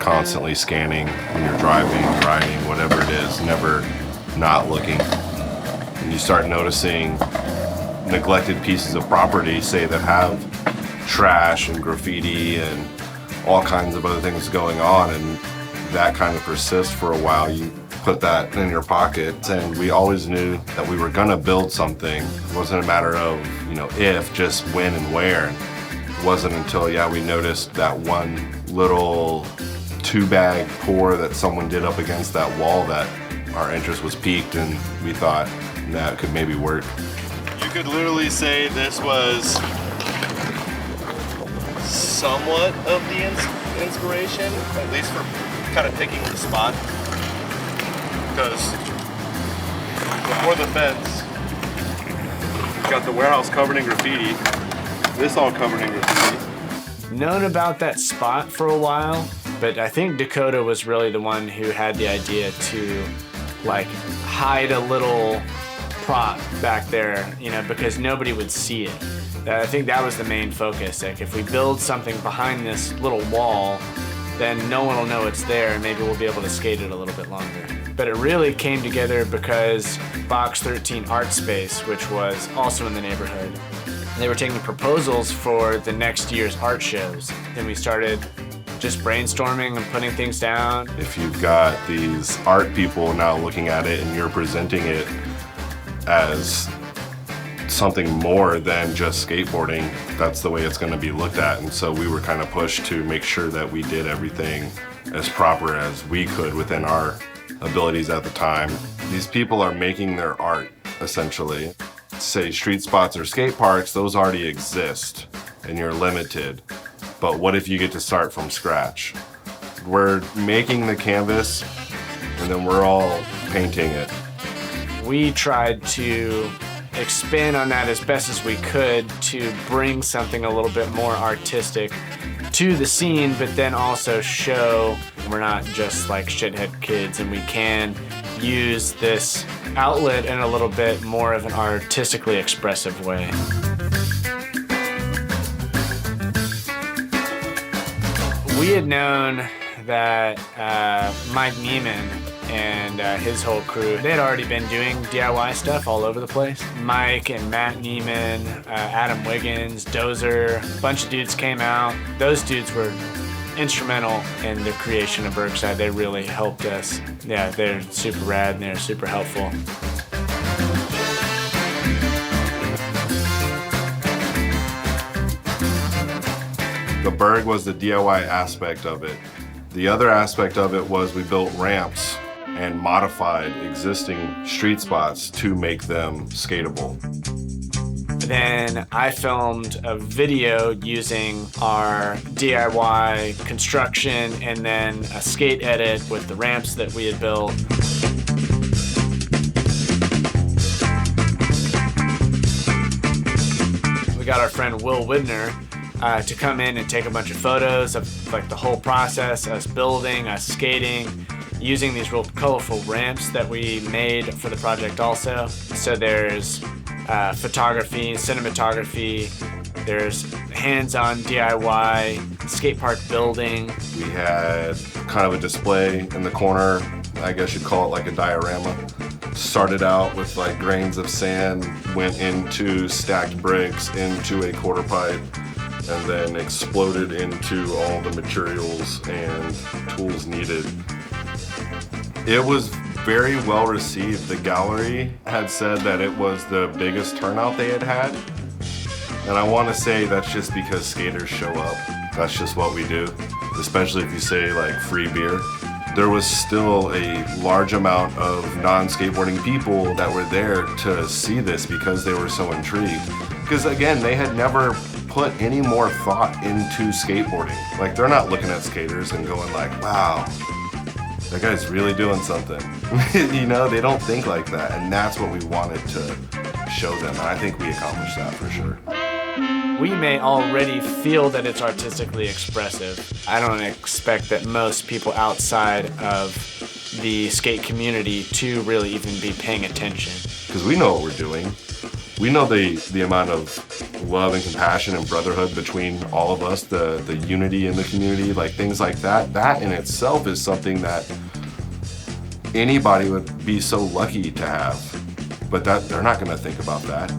constantly scanning when you're driving, riding, whatever it is, never not looking. And you start noticing neglected pieces of property, say, that have trash and graffiti and all kinds of other things going on, and that kind of persists for a while. You put that in your pocket, and we always knew that we were gonna build something. It wasn't a matter of, if, just when and where. It wasn't until, we noticed that one little 2-bag pour that someone did up against that wall that our interest was piqued, and we thought that could maybe work. You could literally say this was somewhat of the inspiration, at least for kind of picking the spot. Because before the fence, you've got the warehouse covered in graffiti, this all covered in graffiti. Known about that spot for a while, but I think Dakota was really the one who had the idea to hide a little prop back there, because nobody would see it. I think that was the main focus. If we build something behind this little wall, then no one will know it's there, and maybe we'll be able to skate it a little bit longer. But it really came together because Box 13 Art Space, which was also in the neighborhood, they were taking proposals for the next year's art shows. Then we started just brainstorming and putting things down. If you've got these art people now looking at it and you're presenting it as something more than just skateboarding, that's the way it's going to be looked at. And so we were kind of pushed to make sure that we did everything as proper as we could within our abilities at the time. These people are making their art, essentially. Say street spots or skate parks, those already exist and you're limited. But what if you get to start from scratch? We're making the canvas and then we're all painting it. We tried to expand on that as best as we could to bring something a little bit more artistic to the scene, but then also show we're not just like shithead kids, and we can use this outlet in a little bit more of an artistically expressive way. We had known that Mike Neiman and his whole crew, they had already been doing DIY stuff all over the place. Mike and Matt Neiman, Adam Wiggins, Dozer, a bunch of dudes came out. Those dudes were instrumental in the creation of Burgside. They really helped us. Yeah, they're super rad and they're super helpful. The Burg was the DIY aspect of it. The other aspect of it was we built ramps and modified existing street spots to make them skatable. Then I filmed a video using our DIY construction and then a skate edit with the ramps that we had built. We got our friend Will Widner to come in and take a bunch of photos of the whole process, us building, us skating, using these real colorful ramps that we made for the project also. So there's photography, cinematography, there's hands-on DIY, skate park building. We had kind of a display in the corner, I guess you'd call it like a diorama. Started out with grains of sand, went into stacked bricks, into a quarter pipe, and then exploded into all the materials and tools needed. It was very well received. The gallery had said that it was the biggest turnout they had had. And I want to say that's just because skaters show up. That's just what we do, especially if you say free beer. There was still a large amount of non-skateboarding people that were there to see this because they were so intrigued. Because again, they had never put any more thought into skateboarding. They're not looking at skaters and going wow, that guy's really doing something. They don't think like that, and that's what we wanted to show them, and I think we accomplished that for sure. We may already feel that it's artistically expressive. I don't expect that most people outside of the skate community to really even be paying attention. Because we know what we're doing. We know the amount of love and compassion and brotherhood between all of us, the unity in the community, like things like that. That in itself is something that anybody would be so lucky to have. But that they're not going to think about that.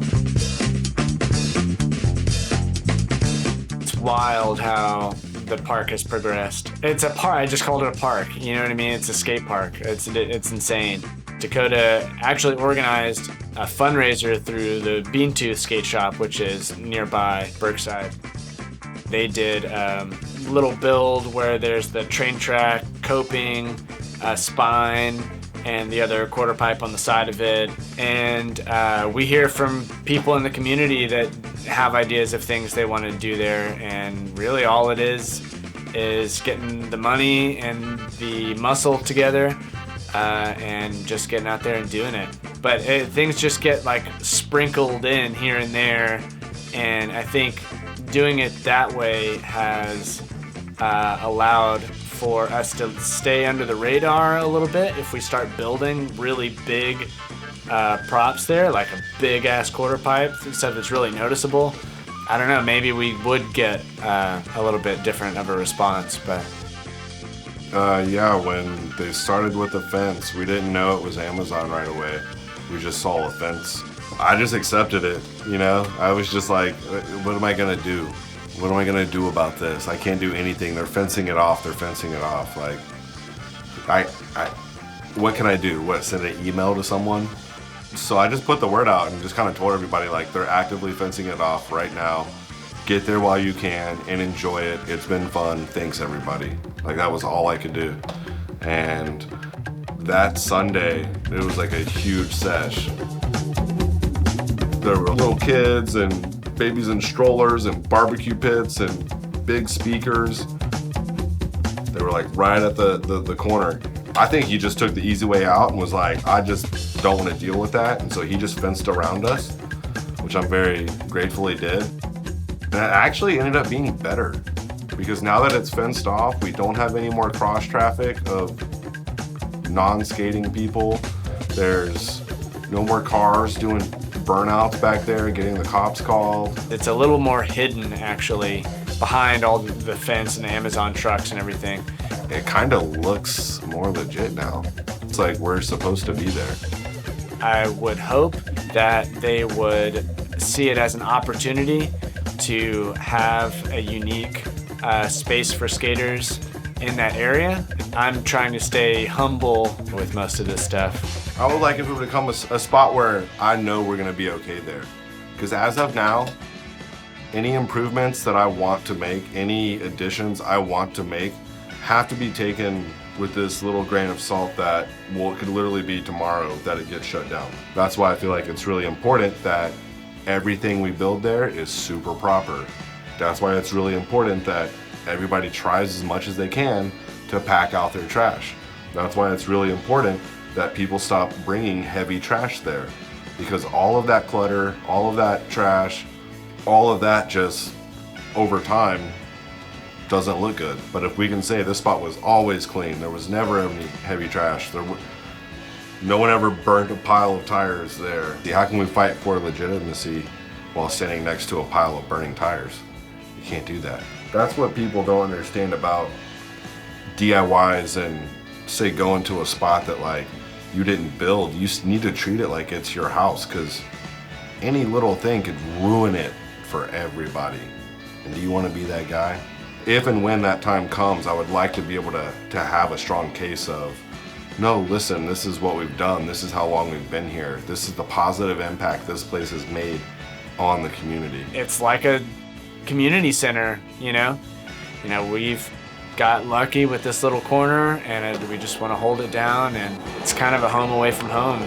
It's wild how the park has progressed. It's a park. I just called it a park. You know what I mean? It's a skate park. It's insane. Dakota actually organized a fundraiser through the Beantooth Skate Shop, which is nearby Berkside. They did a little build where there's the train track, coping, a spine, and the other quarter pipe on the side of it. And we hear from people in the community that have ideas of things they want to do there. And really all it is getting the money and the muscle together and just getting out there and doing it. But things just get like sprinkled in here and there. And I think doing it that way has allowed for us to stay under the radar a little bit. If we start building really big props there, like a big ass quarter pipe, stuff that's really noticeable, I don't know, maybe we would get a little bit different of a response. But yeah, when they started with the fence, we didn't know it was Amazon right away. We just saw a fence. I just accepted it, you know? I was just like, what am I gonna do? What am I gonna do about this? I can't do anything. They're fencing it off. Like, what can I do? What, send an email to someone? So I just put the word out and just kind of told everybody, like, they're actively fencing it off right now. Get there while you can and enjoy it. It's been fun. Thanks, everybody. Like, that was all I could do. And that Sunday, it was like a huge sesh. There were little kids and babies in strollers and barbecue pits and big speakers. They were like right at the corner. I think he just took the easy way out and was like, I just don't want to deal with that. And so he just fenced around us, which I'm very grateful he did. And it actually ended up being better because now that it's fenced off, we don't have any more cross traffic of non-skating people. There's no more cars doing burnouts back there and getting the cops called. it's a little more hidden actually behind all the fence and the Amazon trucks and everything. It kind of looks more legit now. It's like we're supposed to be there. I would hope that they would see it as an opportunity to have a unique space for skaters in that area. I'm trying to stay humble with most of this stuff. I would like if it would become a spot where I know we're gonna be okay there. Because as of now, any improvements that I want to make, any additions I want to make, have to be taken with this little grain of salt that, well, it could literally be tomorrow that it gets shut down. That's why I feel like it's really important that everything we build there is super proper. That's why it's really important that everybody tries as much as they can to pack out their trash. That's why it's really important that people stop bringing heavy trash there, because all of that clutter, all of that trash, all of that just over time doesn't look good. But if we can say this spot was always clean, there was never any heavy trash, no one ever burnt a pile of tires there. How can we fight for legitimacy while standing next to a pile of burning tires? You can't do that. That's what people don't understand about DIYs and say going to a spot that like you didn't build. You need to treat it like it's your house, because any little thing could ruin it for everybody. And do you want to be that guy? If and when that time comes, I would like to be able to have a strong case of, no, listen, this is what we've done. This is how long we've been here. This is the positive impact this place has made on the community. It's like a community center, you know? We've got lucky with this little corner and we just want to hold it down, and it's kind of a home away from home.